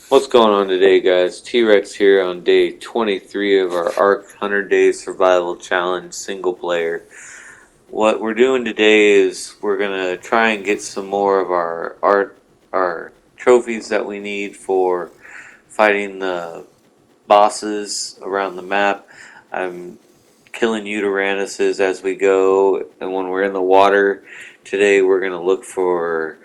What's going on today, guys? T-Rex here on day 23 of our ARK 100 Days Survival Challenge single player. What we're doing today is we're gonna try and get some more of our trophies that we need for fighting the bosses around the map. I'm killing Uteranus's as we go, and when we're in the water today, we're gonna look for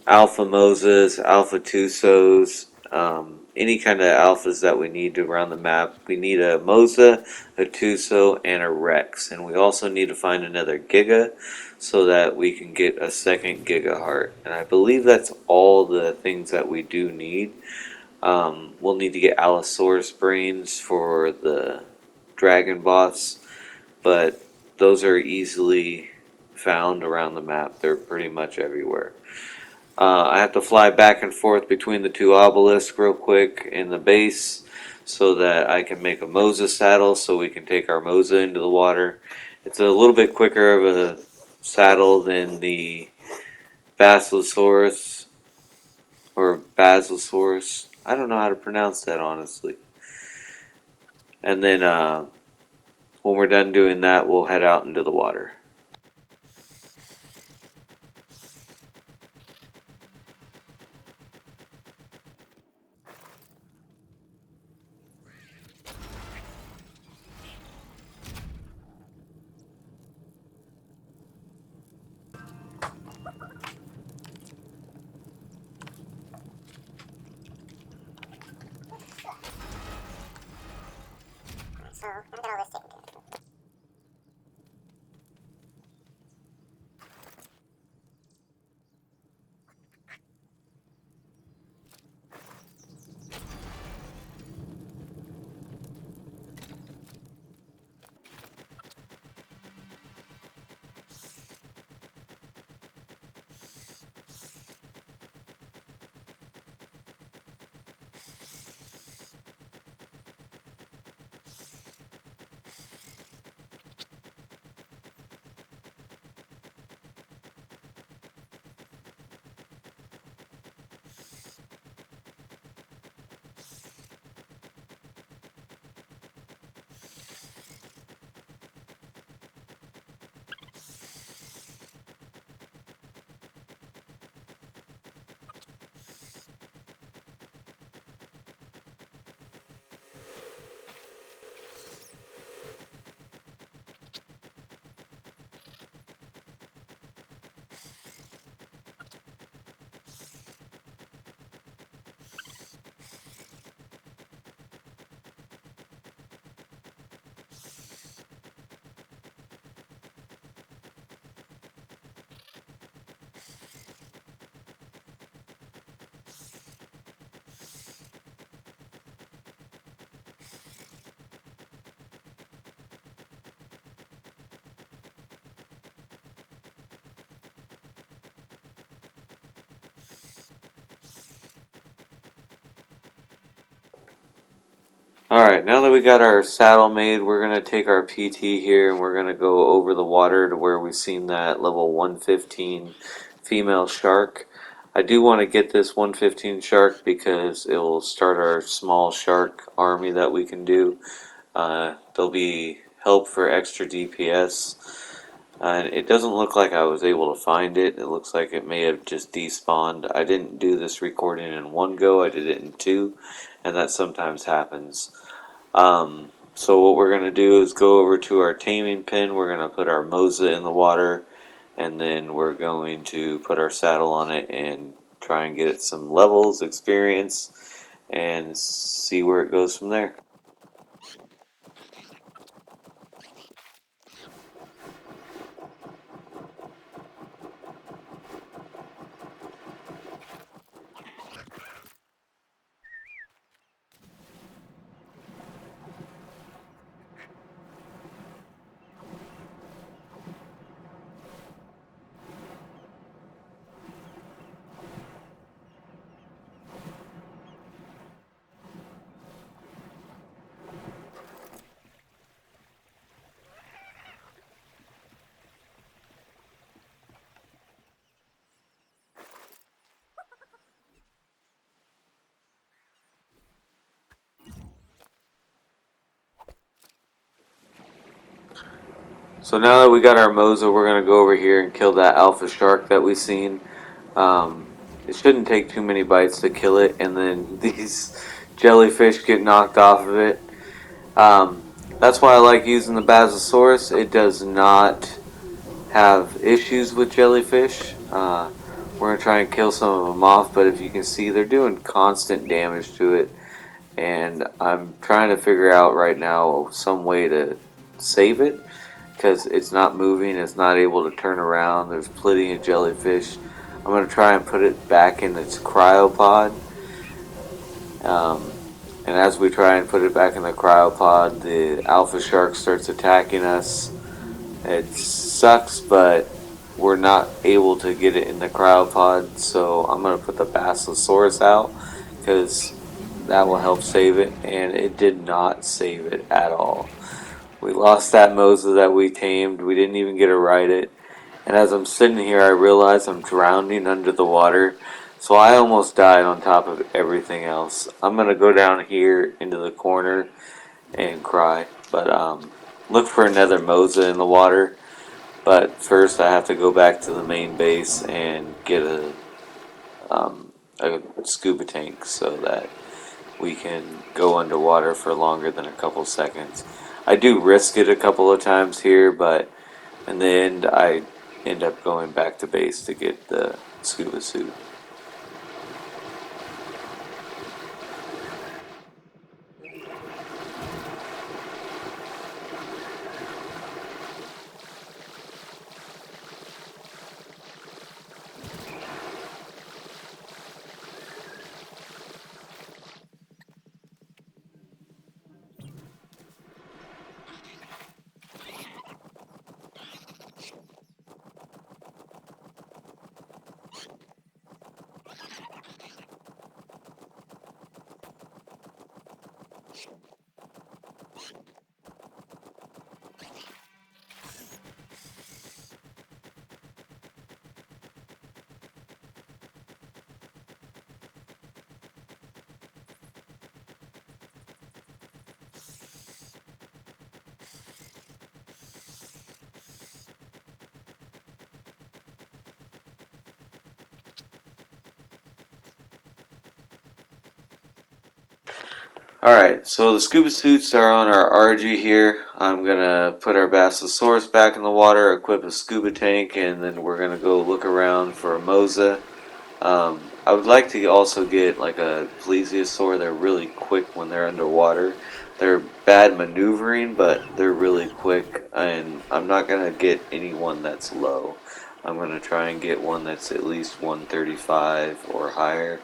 Alpha Moses, Alpha Tusos, any kind of alphas that we need to around the map. We need a Mosa, a Tuso, and a Rex. And we also need to find another Giga so that we can get a second Giga Heart. And I believe that's all the things that we do need. We'll need to get Allosaurus brains for the Dragon boss, but those are easily found around the map. They're pretty much everywhere. I have to fly back and forth between the two obelisks real quick in the base so that I can make a Mosa saddle so we can take our Mosa into the water. It's a little bit quicker of a saddle than the Basilosaurus or Basilosaurus. I don't know how to pronounce that honestly. And then when we're done doing that, we'll head out into the water. So I'm gonna list it. Alright, now that we got our saddle made, we're going to take our PT here and we're going to go over the water to where we've seen that level 115 female shark. I do want to get this 115 shark because it will start our small shark army that we can do. There'll be help for extra DPS. And it doesn't look like I was able to find it. It looks like it may have just despawned. I didn't do this recording in one go, I did it in two, and that sometimes happens. So what we're going to do is go over to our taming pen. We're going to put our Mosa in the water, and then we're going to put our saddle on it and try and get it some levels, experience, and see where it goes from there. So now that we got our Mosa, we're gonna go over here and kill that alpha shark that we seen. Um, it shouldn't take too many bites to kill it, and then these jellyfish get knocked off of it. That's why I like using the Basilosaurus. It does not have issues with jellyfish. We're gonna try and kill some of them off, but if you can see, they're doing constant damage to it, and I'm trying to figure out right now some way to save it because it's not moving, it's not able to turn around. There's plenty of jellyfish. I'm gonna try and put it back in its cryopod. And as we try and put it back in the cryopod, the alpha shark starts attacking us. It sucks, but we're not able to get it in the cryopod, so I'm going to put the Basilosaurus out because that will help save it, and it did not save it at all. We lost that Mosa that we tamed. We didn't even get to ride it. And as I'm sitting here, I realize I'm drowning under the water. So I almost died on top of everything else. I'm going to go down here into the corner and cry. But look for another Mosa in the water. But first I have to go back to the main base and get a scuba tank so that we can go underwater for longer than a couple seconds. I do risk it a couple of times here, but in the end I end up going back to base to get the scuba suit. Alright, so the scuba suits are on our RG here. I'm gonna put our Basilosaurus back in the water, equip a scuba tank, and then we're gonna go look around for a Mosa. I would like to also get like a plesiosaur. They're really quick when they're underwater. They're bad maneuvering, but they're really quick. And I'm not gonna get anyone that's low. I'm gonna try and get one that's at least 135 or higher.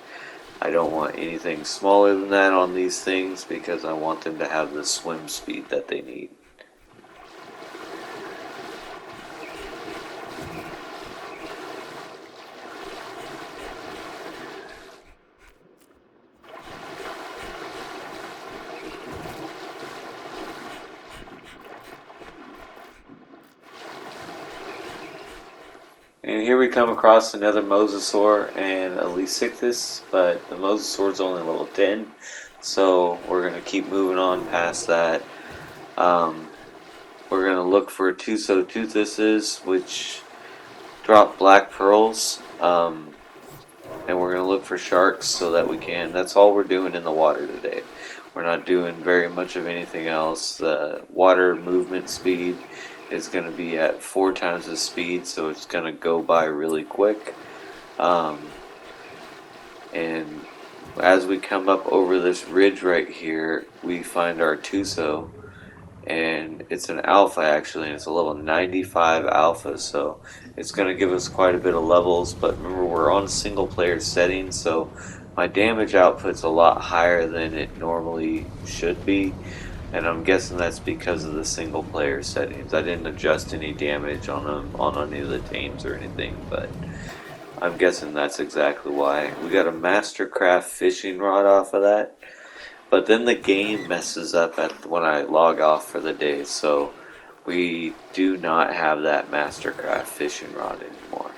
I don't want anything smaller than that on these things because I want them to have the swim speed that they need. And here we come across another Mosasaur and a Lysictus, but the Mosasaur's only level 10, so we're going to keep moving on past that. We're going to look for Tusoteuthus, which drop black pearls, and we're going to look for sharks so that we can. That's all we're doing in the water today. We're not doing very much of anything else. The water movement speed is going to be at 4 times the speed, so it's going to go by really quick. And as we come up over this ridge right here, we find our Tuso, and it's an alpha actually, and it's a level 95 alpha, so it's going to give us quite a bit of levels. But remember, we're on single player settings, so my damage output's a lot higher than it normally should be, and I'm guessing that's because of the single player settings. I didn't adjust any damage on them on any of the tames or anything, but I'm guessing that's exactly why. We got a Mastercraft fishing rod off of that, but then the game messes up when I log off for the day, so we do not have that Mastercraft fishing rod anymore.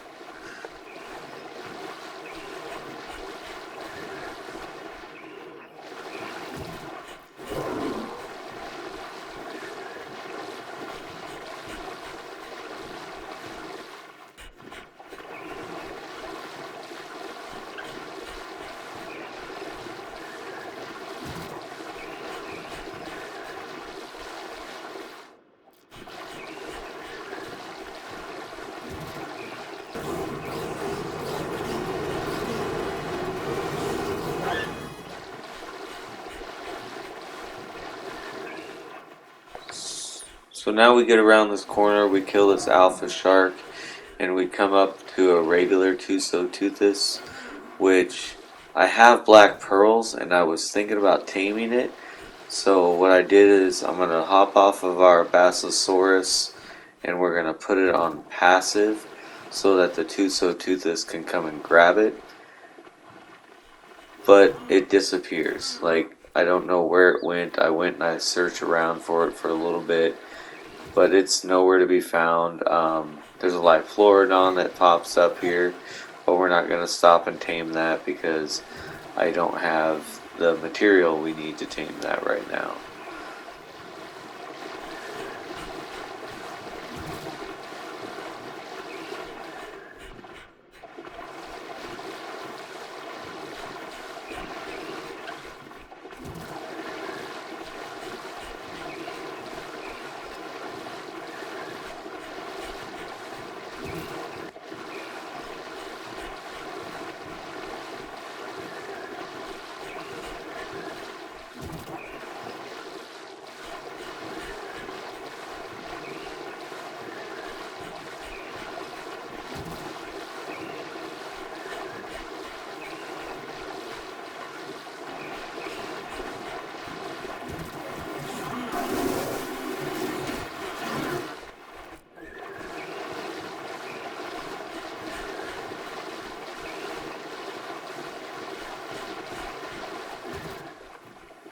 So now we get around this corner, we kill this alpha shark, and we come up to a regular Tusoteuthis, which I have black pearls, and I was thinking about taming it. So what I did is I'm going to hop off of our Basilosaurus, and we're going to put it on passive so that the Tusoteuthis can come and grab it. But it disappears. Like, I don't know where it went. I went and I searched around for it for a little bit, but it's nowhere to be found. There's a Liflorodon that pops up here, but we're not going to stop and tame that because I don't have the material we need to tame that right now.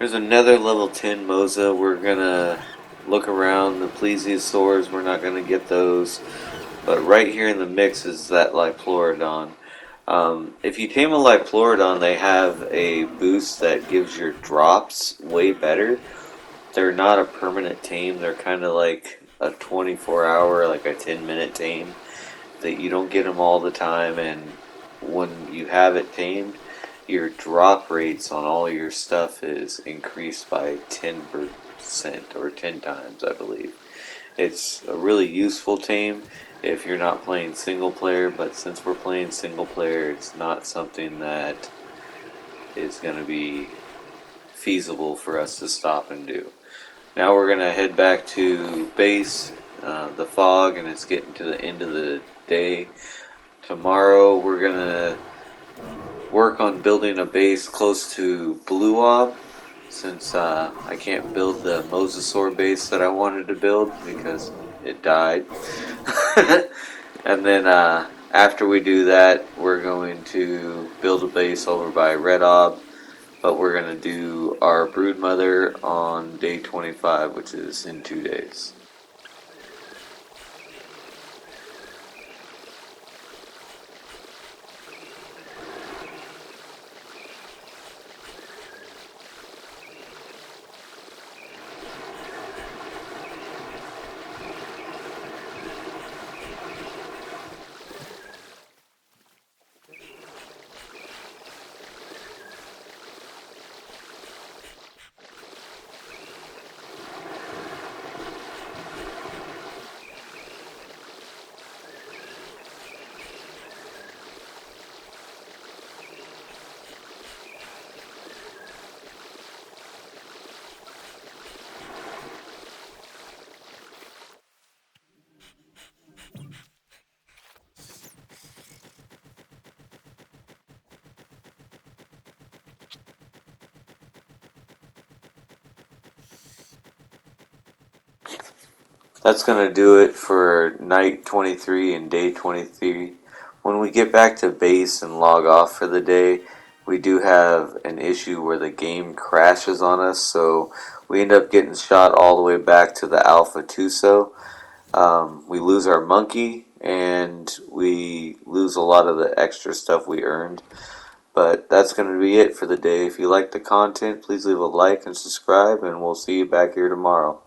There's another level 10 Moza. We're gonna look around the plesiosaurs. We're not gonna get those. But right here in the mix is that Liflorodon. If you tame a Liflorodon, they have a boost that gives your drops way better. They're not a permanent tame. They're kind of like a 24-hour, like a 10-minute tame. That you don't get them all the time, and when you have it tamed, your drop rates on all your stuff is increased by 10% or 10 times, I believe. It's a really useful tame if you're not playing single player, but since we're playing single player, it's not something that is going to be feasible for us to stop and do. Now we're going to head back to base, the fog, and it's getting to the end of the day. Tomorrow we're going to work on building a base close to Blue Ob, since I can't build the Mosasaur base that I wanted to build because it died. And then after we do that, we're going to build a base over by Red Ob, but we're going to do our Broodmother on day 25, which is in 2 days. That's going to do it for night 23 and day 23. When we get back to base and log off for the day, we do have an issue where the game crashes on us, so we end up getting shot all the way back to the Alpha Tuso. We lose our monkey, and we lose a lot of the extra stuff we earned. But that's going to be it for the day. If you like the content, please leave a like and subscribe, and we'll see you back here tomorrow.